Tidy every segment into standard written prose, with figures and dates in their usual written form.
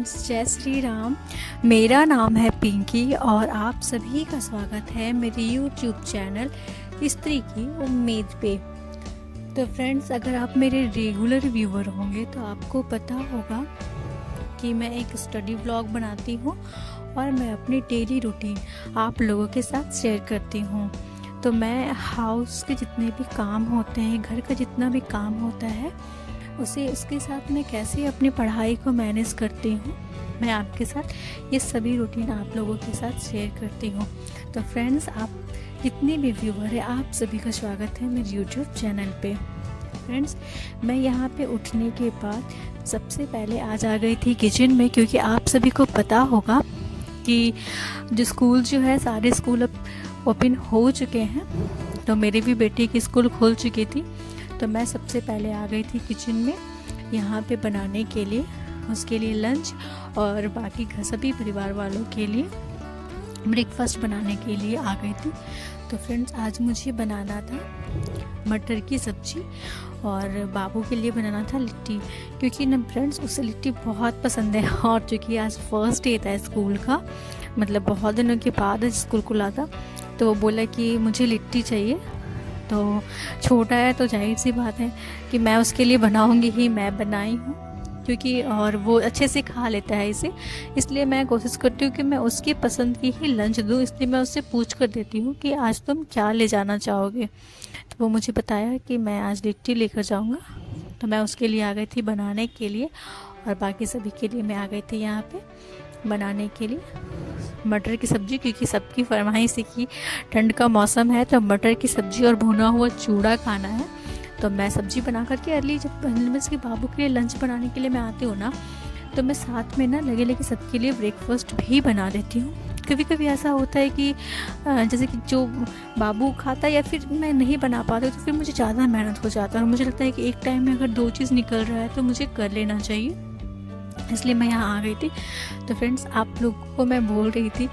Friends, जय श्री राम। मेरा नाम है पिंकी और आप सभी का स्वागत है मेरे यूट्यूब चैनल स्त्री की उम्मीद पे। तो फ्रेंड्स, अगर आप मेरे रेगुलर व्यूअर होंगे तो आपको पता होगा कि मैं एक स्टडी व्लॉग बनाती हूँ और मैं अपनी डेली रूटीन आप लोगों के साथ शेयर करती हूँ। तो मैं हाउस के जितने भी काम होते हैं, घर का जितना भी काम होता है, उसके साथ मैं कैसे अपनी पढ़ाई को मैनेज करती हूँ, मैं आपके साथ ये सभी रूटीन आप लोगों के साथ शेयर करती हूँ। तो फ्रेंड्स, आप जितने भी व्यूअर हैं, आप सभी का स्वागत है मेरे यूट्यूब चैनल पे। फ्रेंड्स, मैं यहाँ पे उठने के बाद सबसे पहले आज आ गई थी किचन में, क्योंकि आप सभी को पता होगा कि जो स्कूल जो है, सारे स्कूल अब ओपन हो चुके हैं। तो मेरे भी बेटे की स्कूल खुल चुकी थी, तो मैं सबसे पहले आ गई थी किचन में यहाँ पे बनाने के लिए, उसके लिए लंच और बाकी सभी परिवार वालों के लिए ब्रेकफास्ट बनाने के लिए आ गई थी। तो फ्रेंड्स, आज मुझे बनाना था मटर की सब्ज़ी और बाबू के लिए बनाना था लिट्टी, क्योंकि ना फ्रेंड्स उसे लिट्टी बहुत पसंद है। और चूँकि आज फर्स्ट डे था स्कूल का, मतलब बहुत दिनों के बाद स्कूल खुला था, तो वो बोला कि मुझे लिट्टी चाहिए। तो छोटा है तो जाहिर सी बात है कि मैं उसके लिए बनाऊंगी ही, मैं बनाई हूँ क्योंकि, और वो अच्छे से खा लेता है इसे, इसलिए मैं कोशिश करती हूँ कि मैं उसकी पसंद की ही लंच दूँ। इसलिए मैं उससे पूछ कर देती हूँ कि आज तुम क्या ले जाना चाहोगे। तो वो मुझे बताया कि मैं आज लिट्टी लेकर जाऊँगा। तो मैं उसके लिए आ गई थी बनाने के लिए, और बाकी सभी के लिए मैं आ गई थी यहाँ पे बनाने के लिए मटर की सब्ज़ी, क्योंकि सबकी फरमाइश है कि ठंड का मौसम है तो मटर की सब्ज़ी और भुना हुआ चूड़ा खाना है। तो मैं सब्ज़ी बना करके अर्ली, जब के बाबू के लिए लंच बनाने के लिए मैं आती हूँ ना, तो मैं साथ में ना लगे सबके लिए ब्रेकफास्ट भी बना देती हूँ। कभी कभी ऐसा होता है कि जैसे कि जो बाबू खाता है या फिर मैं नहीं बना पाती, तो फिर मुझे ज़्यादा मेहनत हो जाता है और मुझे लगता है कि एक टाइम में अगर 2 चीज़ निकल रहा है तो मुझे कर लेना चाहिए, इसलिए मैं यहाँ आ गई थी। तो फ्रेंड्स, आप लोगों को मैं बोल रही थी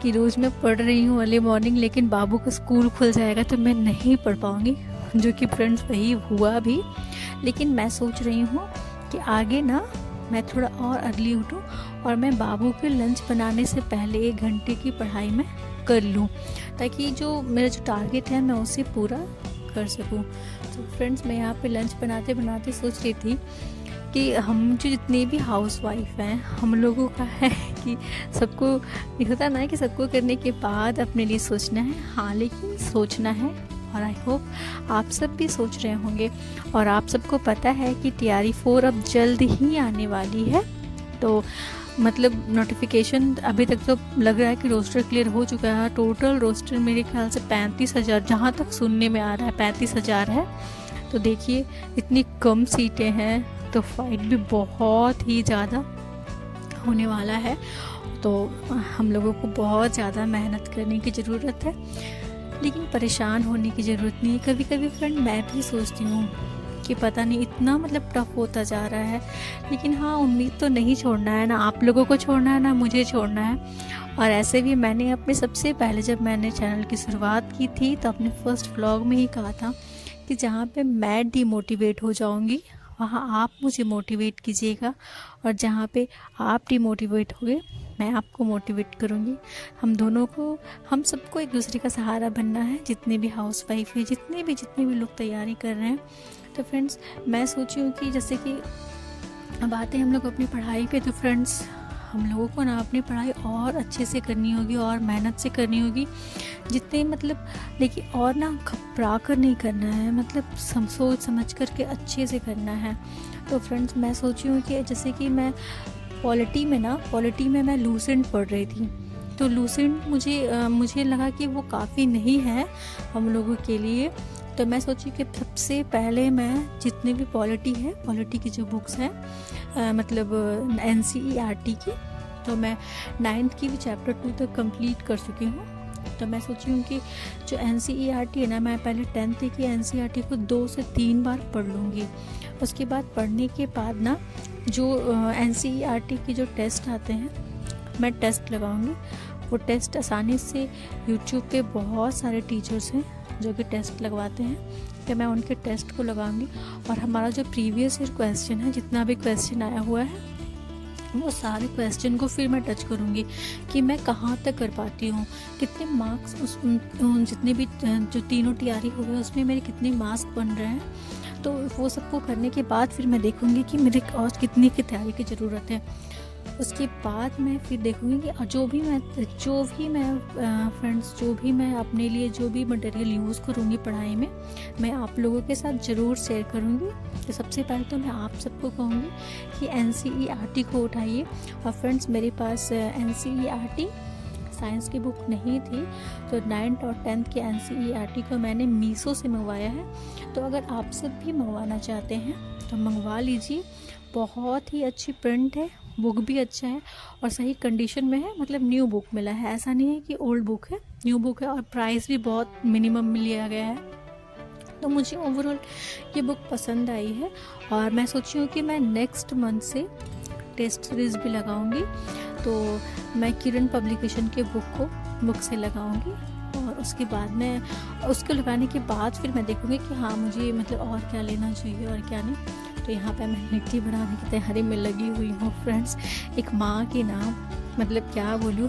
कि रोज़ मैं पढ़ रही हूँ अर्ली मॉर्निंग, लेकिन बाबू का स्कूल खुल जाएगा तो मैं नहीं पढ़ पाऊँगी, जो कि फ्रेंड्स वही हुआ भी। लेकिन मैं सोच रही हूँ कि आगे ना मैं थोड़ा और अर्ली उठूँ और मैं बाबू के लंच बनाने से पहले 1 घंटे की पढ़ाई मैं कर लूँ, ताकि जो मेरा जो टारगेट है मैं उसे पूरा कर सकूँ। तो फ्रेंड्स, मैं यहाँ पे लंच बनाते बनाते सोच रही थी कि हम जो जितने भी हाउस वाइफ हैं, हम लोगों का है कि सबको ये होता ना कि सबको करने के बाद अपने लिए सोचना है। हाँ, लेकिन सोचना है, और आई होप आप सब भी सोच रहे होंगे। और आप सबको पता है कि TRE 4 अब जल्द ही आने वाली है। तो मतलब नोटिफिकेशन अभी तक तो लग रहा है कि रोस्टर क्लियर हो चुका है। टोटल रोस्टर मेरे ख्याल से 35,000, जहाँ तक सुनने में आ रहा है 35,000 है। तो देखिए, इतनी कम सीटें हैं तो फाइट भी बहुत ही ज़्यादा होने वाला है। तो हम लोगों को बहुत ज़्यादा मेहनत करने की ज़रूरत है, लेकिन परेशान होने की ज़रूरत नहीं है। कभी कभी फ्रेंड मैं भी सोचती हूँ कि पता नहीं इतना मतलब टफ होता जा रहा है, लेकिन हाँ, उम्मीद तो नहीं छोड़ना है, ना आप लोगों को छोड़ना है ना मुझे छोड़ना है। और ऐसे भी मैंने अपने सबसे पहले जब मैंने चैनल की शुरुआत की थी तो अपने फर्स्ट व्लॉग में ही कहा था कि जहाँ पे मैं डिमोटिवेट हो जाऊँगी वहाँ आप मुझे मोटिवेट कीजिएगा, और जहाँ पे आप डिमोटिवेट होगे मैं आपको मोटिवेट करूँगी। हम दोनों को, हम सबको एक दूसरे का सहारा बनना है, जितने भी हाउस वाइफ है, जितने भी लोग तैयारी कर रहे हैं। तो फ्रेंड्स, मैं सोची हूँ कि जैसे कि अब आते हैं हम लोग अपनी पढ़ाई पे, तो फ्रेंड्स हम लोगों को ना अपनी पढ़ाई और अच्छे से करनी होगी और मेहनत से करनी होगी, जितने मतलब, लेकिन और ना घबरा कर नहीं करना है, मतलब सोच समझ करके अच्छे से करना है। तो फ्रेंड्स, मैं सोची हूँ कि जैसे कि मैं पॉलिटी में मैं लूसेंट पढ़ रही थी, तो लूसेंट मुझे लगा कि वो काफ़ी नहीं है हम लोगों के लिए। तो मैं सोची कि सबसे पहले मैं जितने भी पॉलिटी की जो बुक्स हैं, मतलब NCERT की, तो मैं 9th की भी चैप्टर 2 तक कंप्लीट कर चुकी हूँ। तो मैं सोची हूँ कि जो NCERT है ना, मैं पहले 10th की NCERT को 2 से 3 बार पढ़ लूँगी। उसके बाद पढ़ने के बाद ना जो NCERT की जो टेस्ट आते हैं, मैं टेस्ट लगाऊँगी। वो टेस्ट आसानी से यूट्यूब पे बहुत सारे टीचर्स हैं जो कि टेस्ट लगवाते हैं, तो मैं उनके टेस्ट को लगाऊंगी। और हमारा जो प्रीवियस ईयर क्वेश्चन है, जितना भी क्वेश्चन आया हुआ है, वो सारे क्वेश्चन को फिर मैं टच करूँगी कि मैं कहाँ तक कर पाती हूँ, कितने मार्क्स जितने भी जो तीनों तैयारी हो गए उसमें मेरे कितने मार्क्स बन रहे हैं। तो वो सबको करने के बाद फिर मैं देखूँगी कि मेरे और कितनी की तैयारी की ज़रूरत है। उसके बाद मैं फिर देखूँगी कि जो भी मैं अपने लिए जो भी मटेरियल यूज़ करूँगी पढ़ाई में, मैं आप लोगों के साथ ज़रूर शेयर करूँगी। तो सबसे पहले तो मैं आप सबको कहूँगी कि NCERT को उठाइए। और फ्रेंड्स, मेरे पास NCERT साइंस की बुक नहीं थी, तो 9th और 10th के NCERT को मैंने मीशो से मंगवाया है। तो अगर आप सब भी मंगवाना चाहते हैं तो मंगवा लीजिए। बहुत ही अच्छी प्रिंट है, बुक भी अच्छा है और सही कंडीशन में है, मतलब न्यू बुक मिला है, ऐसा नहीं है कि ओल्ड बुक है, न्यू बुक है। और प्राइस भी बहुत मिनिमम में लिया गया है। तो मुझे ओवरऑल ये बुक पसंद आई है और मैं सोची हूँ कि मैं नेक्स्ट मंथ से टेस्ट सीरीज़ भी लगाऊंगी। तो मैं किरण पब्लिकेशन के बुक से लगाऊंगी और उसके बाद मैं उसको लगाने के बाद फिर मैं देखूँगी कि हाँ मुझे मतलब और क्या लेना चाहिए और क्या नहीं। तो यहाँ पे मैं लिट्टी बनाने की तैयारी में लगी हुई हूँ फ्रेंड्स। एक माँ की नाम मतलब क्या बोलूँ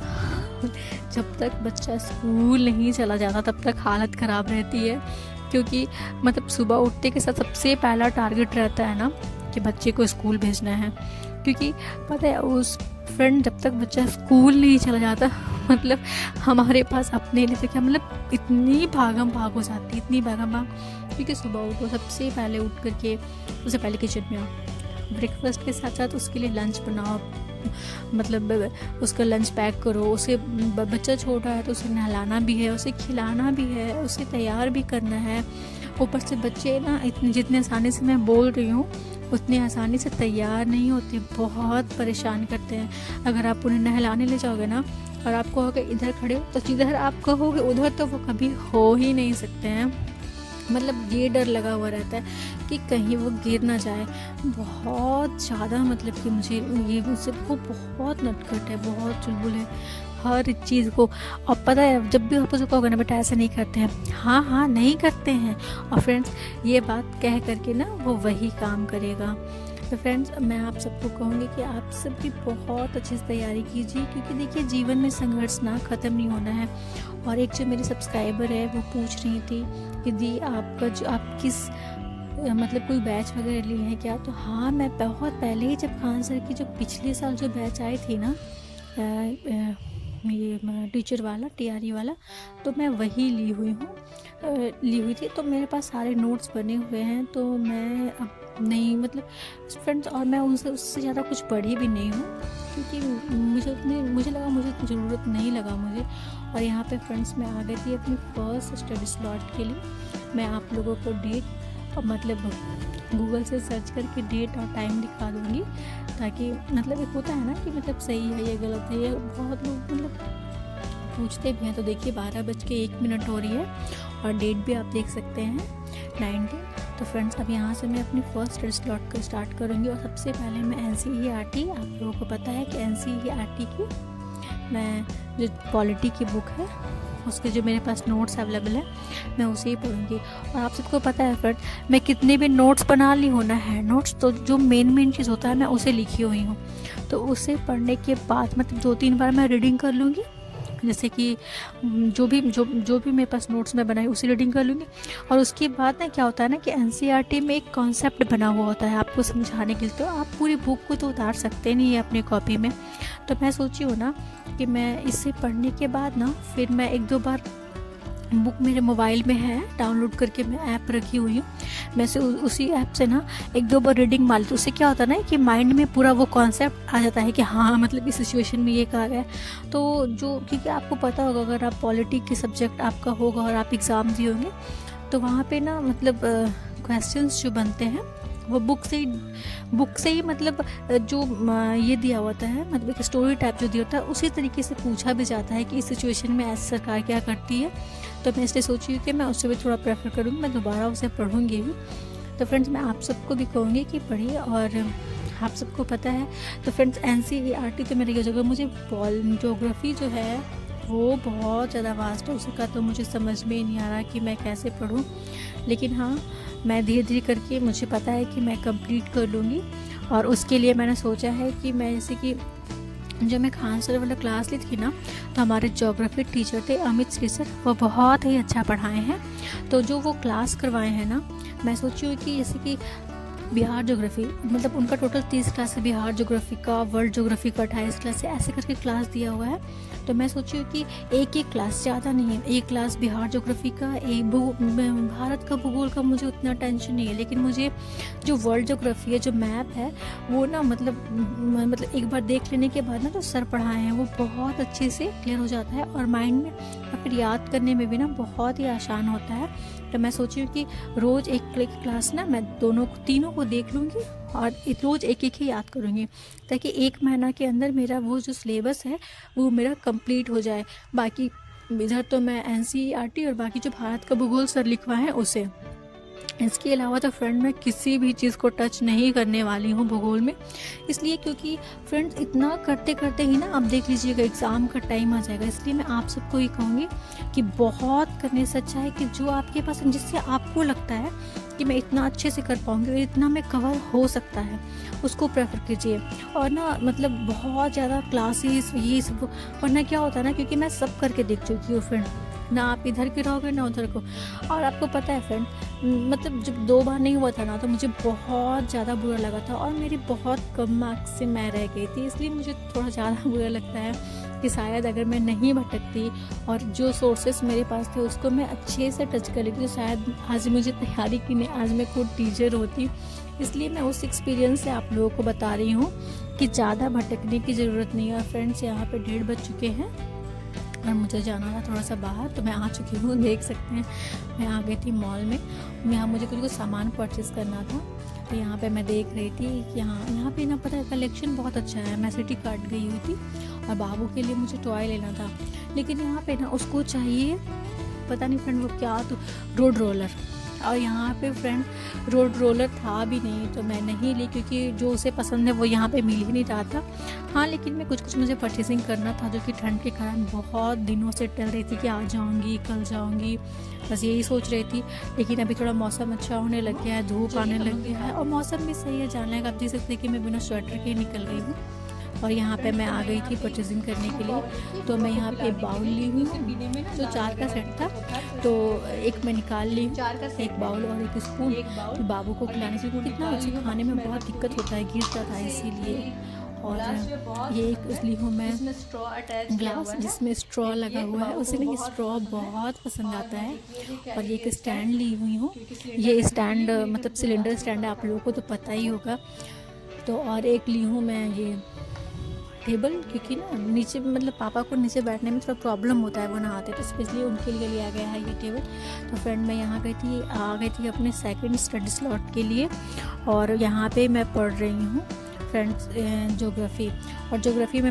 जब तक बच्चा स्कूल नहीं चला जाता तब तक हालत ख़राब रहती है, क्योंकि मतलब सुबह उठते के साथ सबसे पहला टारगेट रहता है ना कि बच्चे को स्कूल भेजना है। क्योंकि पता है उस फ्रेंड जब तक बच्चा स्कूल नहीं चला जाता मतलब हमारे पास अपने लिए तो क्या मतलब इतनी भागम भाग हो जाती है, इतनी भागम भाग। क्योंकि सुबह उठो, सबसे पहले उठ करके उससे पहले किचन में आओ, ब्रेकफास्ट के साथ साथ उसके लिए लंच बनाओ, मतलब उसका लंच पैक करो। उसे बच्चा छोटा है तो उसे नहलाना भी है, उसे खिलाना भी है, उसे तैयार भी करना है। ऊपर से बच्चे ना इतने जितने आसानी से मैं बोल रही हूँ उतनी आसानी से तैयार नहीं होते, बहुत परेशान करते हैं। अगर आप उन्हें नहलाने ले जाओगे ना और आप कहोगे इधर खड़े हो तो जिधर आप कहोगे उधर तो वो कभी हो ही नहीं सकते हैं। मतलब ये डर लगा हुआ रहता है कि कहीं वो गिर ना जाए। बहुत ज़्यादा मतलब कि मुझे ये मुझसे वो बहुत नटखट है, बहुत चुलबुल है हर चीज़ को। और पता है जब भी आप उसको कहोगे ना बेटा ऐसे नहीं करते हैं, हाँ नहीं करते हैं। और फ्रेंड्स ये बात कह करके ना वो वही काम करेगा। तो फ्रेंड्स मैं आप सबको कहूँगी कि आप सब भी बहुत अच्छे से तैयारी कीजिए, क्योंकि देखिए जीवन में संघर्ष ना ख़त्म नहीं होना है। और एक जो मेरी सब्सक्राइबर है वो पूछ रही थी कि दी आपका जो आप किस मतलब कोई बैच वगैरह लिए हैं क्या। तो हाँ मैं बहुत पहले ही जब खान सर की जो पिछले साल जो बैच आई थी ना ये टीचर वाला TRE वाला, तो मैं वही ली हुई थी। तो मेरे पास सारे नोट्स बने हुए हैं। तो मैं अब नहीं मतलब फ्रेंड्स, और मैं उससे ज़्यादा कुछ पढ़ी भी नहीं हूँ, क्योंकि मुझे लगा मुझे ज़रूरत नहीं लगा मुझे। और यहाँ पे फ्रेंड्स मैं आ गई थी अपनी फर्स्ट स्टडी स्लॉट के लिए। मैं आप लोगों को डेट और मतलब गूगल से सर्च करके डेट और टाइम दिखा दूँगी, ताकि मतलब एक होता है ना कि मतलब सही है ये गलत है, ये बहुत लोग मतलब पूछते भी हैं। तो देखिए 12:01 हो रही है और डेट भी आप देख सकते हैं 19। तो फ्रेंड्स अब यहाँ से मैं अपनी फर्स्ट स्लॉट को स्टार्ट करूँगी। और सबसे पहले मैं NCERT, आप लोगों को पता है कि NCERT की मैं जो पॉलिटी की बुक है उसके जो मेरे पास नोट्स अवेलेबल है मैं उसे ही पढ़ूँगी। और आप सबको पता है फ्रेंड मैं कितने भी नोट्स बना ली हूँ ना, है नोट्स, तो जो मेन चीज़ होता है मैं उसे लिखी हुई हूँ। तो उसे पढ़ने के बाद मतलब 2-3 बार मैं रीडिंग कर लूँगी, जैसे कि जो भी मेरे पास नोट्स में बनाई उसी रीडिंग कर लूँगी। और उसके बाद ना क्या होता है ना कि NCERT में एक कॉन्सेप्ट बना हुआ होता है आपको समझाने के लिए, तो आप पूरी बुक को तो उतार सकते नहीं है अपनी कॉपी में। तो मैं सोची हूँ ना कि मैं इसे पढ़ने के बाद ना फिर मैं 1-2 बार बुक मेरे मोबाइल में है डाउनलोड करके, मैं ऐप रखी हुई हूँ, मैं से उसी ऐप से ना 1-2 बार रीडिंग मार ली। तो उससे क्या होता है ना कि माइंड में पूरा वो कॉन्सेप्ट आ जाता है कि हाँ मतलब इस सिचुएशन में ये कहा गया। तो जो क्योंकि आपको पता होगा अगर आप पॉलिटी के सब्जेक्ट आपका होगा और आप एग्ज़ाम दिए होंगे तो वहाँ पे ना मतलब क्वेश्चंस जो बनते हैं वो बुक से ही मतलब जो ये दिया होता है, मतलब एक स्टोरी टाइप जो दिया होता है उसी तरीके से पूछा भी जाता है कि इस सिचुएशन में ऐसी सरकार क्या करती है। तो मैं इसलिए सोची हूँ कि मैं उससे भी थोड़ा प्रेफर करूँगी, मैं दोबारा उसे पढ़ूँगी भी। तो फ्रेंड्स मैं आप सबको भी कहूँगी कि पढ़िए। और आप सबको पता है तो फ्रेंड्स NCERT तो मेरी जगह मुझे ज्योग्राफी जो है वो बहुत ज़्यादा वास्ट है, उसका तो मुझे समझ में ही नहीं आ रहा कि मैं कैसे पढूं। लेकिन हाँ मैं धीरे धीरे करके मुझे पता है कि मैं कंप्लीट कर लूँगी। और उसके लिए मैंने सोचा है कि मैं जैसे कि जब मैं खान सर वाला क्लास ली थी ना, तो हमारे ज्योग्राफी टीचर थे अमित श्री सर, वो बहुत ही अच्छा पढ़ाए हैं। तो जो वो क्लास करवाए हैं ना, मैं सोची हूँ कि जैसे कि बिहार ज्योग्राफी, मतलब उनका टोटल 30 क्लास है, बिहार ज्योग्राफी का, वर्ल्ड ज्योग्राफी का 28 क्लास है, ऐसे करके क्लास दिया हुआ है। तो मैं सोची हूँ कि एक क्लास, ज़्यादा नहीं है, एक क्लास बिहार ज्योग्राफी का, एक भारत का भूगोल का मुझे उतना टेंशन नहीं है, लेकिन मुझे जो वर्ल्ड ज्योग्राफी है, जो मैप है, वो ना मतलब एक बार देख लेने के बाद ना जो सर पढ़ाए हैं वो बहुत अच्छे से क्लियर हो जाता है और माइंड में और फिर याद करने में भी ना बहुत ही आसान होता है। तो मैं सोची हूँ कि रोज़ एक क्लास ना मैं तीनों को देख लूँगी और रोज़ एक ही याद करूँगी, ताकि 1 महीना के अंदर मेरा वो जो सिलेबस है वो मेरा कंप्लीट हो जाए। बाकी इधर तो मैं NCERT और बाकी जो भारत का भूगोल सर लिखवाए हैं उसे, इसके अलावा तो फ्रेंड मैं किसी भी चीज़ को टच नहीं करने वाली हूँ भूगोल में। इसलिए क्योंकि फ्रेंड्स इतना करते करते ही ना अब देख लीजिएगा एग्ज़ाम का टाइम आ जाएगा। इसलिए मैं आप सबको ये कहूँगी कि बहुत करने से अच्छा है कि जो आपके पास, जिससे आपको लगता है कि मैं इतना अच्छे से कर पाऊँगी और इतना मैं कवर हो सकता है, उसको प्रेफर कीजिए। और ना मतलब बहुत ज़्यादा क्लासेस ये सब, वरना क्या होता है ना, क्योंकि मैं सब करके देख चुकी हूँ फ्रेंड, ना आप इधर के रहोगे ना उधर को। और आपको पता है फ्रेंड, मतलब जब 2 बार नहीं हुआ था ना, तो मुझे बहुत ज़्यादा बुरा लगा था और मेरी बहुत कम मार्क्स से मैं रह गई थी। इसलिए मुझे थोड़ा ज़्यादा बुरा लगता है कि शायद अगर मैं नहीं भटकती और जो सोर्सेस मेरे पास थे उसको मैं अच्छे से टच कर लेती, तो शायद आज मुझे तैयारी की नहीं, आज मैं खुद टीचर होती। इसलिए मैं उस एक्सपीरियंस से आप लोगों को बता रही हूँ कि ज़्यादा भटकने की ज़रूरत नहीं है। फ्रेंड्स, यहाँ पे 1:30 बज चुके हैं और मुझे जाना था थोड़ा सा बाहर, तो मैं आ चुकी हूँ। देख सकते हैं मैं आ गई थी मॉल में, यहाँ मुझे कुछ सामान परचेज़ करना था। तो यहाँ पे मैं देख रही थी कि यहाँ पे ना पता है कलेक्शन बहुत अच्छा है। मैं सिटी कार्ट गई हुई थी और बाबू के लिए मुझे टॉय लेना था, लेकिन यहाँ पे ना उसको चाहिए, पता नहीं फ्रेंड वो क्या, तो रोड रोलर। और यहाँ पे फ्रेंड रोड रोलर था भी नहीं, तो मैं नहीं ली, क्योंकि जो उसे पसंद है वो यहाँ पे मिल ही नहीं रहा था। हाँ, लेकिन मैं कुछ मुझे परचेसिंग करना था, जो कि ठंड के कारण बहुत दिनों से टल रही थी कि आज जाऊँगी कल जाऊँगी, बस यही सोच रही थी। लेकिन अभी थोड़ा मौसम अच्छा होने लग गया है, धूप आने लग गया है और मौसम भी सही है जाने का। आप देख सकते हैं कि मैं बिना स्वेटर के निकल गई हूँ और यहाँ पे मैं आ गई थी परचेजिंग करने के लिए। तो मैं यहाँ पे बाउल ली हुई, जो 4 का सेट था, तो एक मैं निकाल ली, एक बाउल और एक स्पून, तो बाबू को खिलाने से, क्योंकि कितना उसे खाने में बहुत दिक्कत होता है, गिरता था इसीलिए। और ये एक ली हूँ मैं ग्लास जिसमें स्ट्रॉ लगा हुआ है, उसे ना स्ट्रॉ बहुत पसंद आता है। और ये एक स्टैंड ली हुई हूँ, ये स्टैंड मतलब सिलेंडर स्टैंड है, आप लोगों को तो पता ही होगा। तो और एक ली हूँ मैं ये टेबल, क्योंकि ना नीचे मतलब पापा को नीचे बैठने में थोड़ा प्रॉब्लम होता है, वो नहाते, तो स्पेशली उनके लिए लिया गया है ये टेबल। तो फ्रेंड मैं यहाँ आ गई थी अपने सेकंड स्टडी स्लॉट के लिए और यहाँ पे मैं पढ़ रही हूँ फ्रेंड्स ज्योग्राफ़ी। और ज्योग्राफ़ी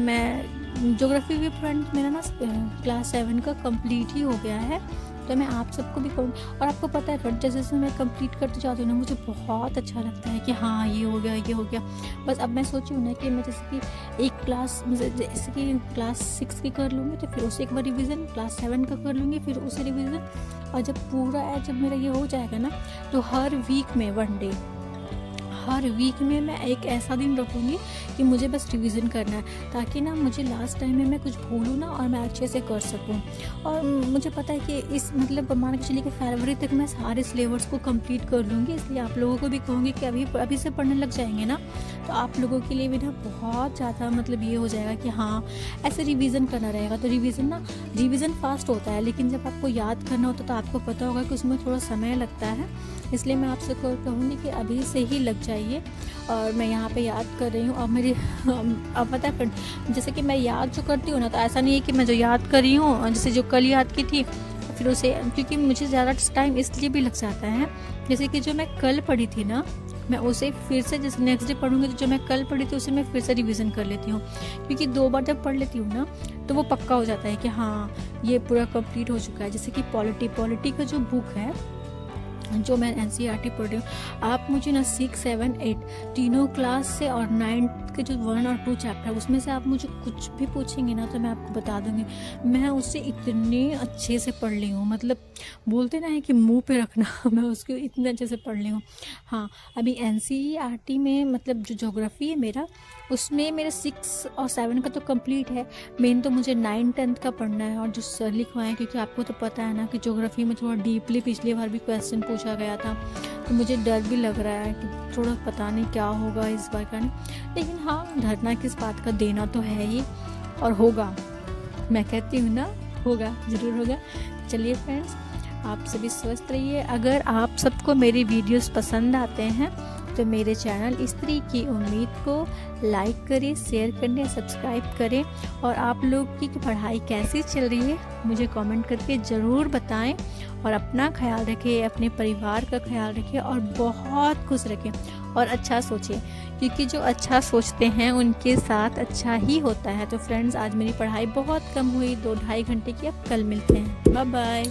भी फ्रेंड्स मेरा ना क्लास 7 का कंप्लीट ही हो गया है। तो मैं आप सबको भी कहूँगी, और आपको पता है फ्रेंड, जैसे मैं कंप्लीट करते जाती हूँ ना, मुझे बहुत अच्छा लगता है कि हाँ ये हो गया। बस अब मैं सोची हूँ ना कि मैं जैसे कि एक क्लास, जैसे कि क्लास 6 की कर लूँगी, तो फिर उसे एक बार रिवीजन, क्लास 7 का कर लूँगी, फिर उसे रिवीजन। और जब मेरा ये हो जाएगा ना, तो हर वीक में 1 डे, हर वीक में मैं एक ऐसा दिन रखूँगी कि मुझे बस रिवीजन करना है, ताकि ना मुझे लास्ट टाइम में मैं कुछ भूलूँ ना और मैं अच्छे से कर सकूँ। और मुझे पता है कि इस मतलब मान के चलिए कि फरवरी तक मैं सारे सिलेबस को कंप्लीट कर लूँगी। इसलिए आप लोगों को भी कहूँगी कि अभी से पढ़ने लग जाएंगे ना, तो आप लोगों के लिए भी ना बहुत ज़्यादा मतलब ये हो जाएगा कि हाँ ऐसे रिवीजन करना रहेगा। तो रिवीजन फास्ट होता है, लेकिन जब आपको याद करना होता है तो आपको पता होगा कि उसमें थोड़ा समय लगता है। इसलिए मैं आपसे कहूँगी कि अभी से ही लग जाइए। और मैं यहाँ पे याद कर रही हूँ, और मेरी अब पता है जैसे कि मैं याद जो करती हूँ ना, तो ऐसा नहीं है कि मैं जो याद कर रही हूँ, जैसे जो कल याद की थी फिर उसे, क्योंकि मुझे ज़्यादा टाइम इसलिए भी लग जाता है, जैसे कि जो मैं कल पढ़ी थी ना, मैं उसे फिर से जैसे नेक्स्ट डे पढ़ूंगी, तो जो मैं कल पढ़ी थी उसे मैं फिर से रिवीजन कर लेती हूँ। क्योंकि 2 बार जब पढ़ लेती हूँ ना, तो वो पक्का हो जाता है कि हाँ ये पूरा कंप्लीट हो चुका है। जैसे कि पॉलिटी का जो बुक है जो मैं NCERT पढ़ रही हूँ, आप मुझे ना 6, 7, 8 तीनों क्लास से और 9th के जो 1 और 2 चैप्टर उसमें से आप मुझे कुछ भी पूछेंगे ना तो मैं आपको बता दूँगी। मैं उससे इतने अच्छे से पढ़ ली हूँ, मतलब बोलते ना है कि मुँह पे रखना मैं उसको इतने अच्छे से पढ़ ली हूँ। हाँ, अभी NCERT में मतलब जो ज्योग्राफी है मेरा, उसमें मेरे 6 और 7 का तो कंप्लीट है। मेन तो मुझे 9, 10th का पढ़ना है और जो सर लिखवाएं, क्योंकि आपको तो पता है ना कि ज्योग्राफी में थोड़ा डीपली पिछली बार भी क्वेश्चन पूछा गया था, तो मुझे डर भी लग रहा है कि थोड़ा पता नहीं क्या होगा इस बार का नहीं। लेकिन हाँ, धरना किस बात का, देना तो है ही और होगा, मैं कहती हूँ ना, होगा, ज़रूर होगा। चलिए फ्रेंड्स, आप सभी स्वस्थ रहिए। अगर आप सबको मेरी वीडियोस पसंद आते हैं तो मेरे चैनल स्त्री की उम्मीद को लाइक करें, शेयर करें, सब्सक्राइब करें। और आप लोग की पढ़ाई कैसी चल रही है मुझे कमेंट करके ज़रूर बताएं। और अपना ख्याल रखें, अपने परिवार का ख्याल रखें और बहुत खुश रखें और अच्छा सोचें, क्योंकि जो अच्छा सोचते हैं उनके साथ अच्छा ही होता है। तो फ्रेंड्स, आज मेरी पढ़ाई बहुत कम हुई, 2-2.5 घंटे की। अब कल मिलते हैं, बाय बाय।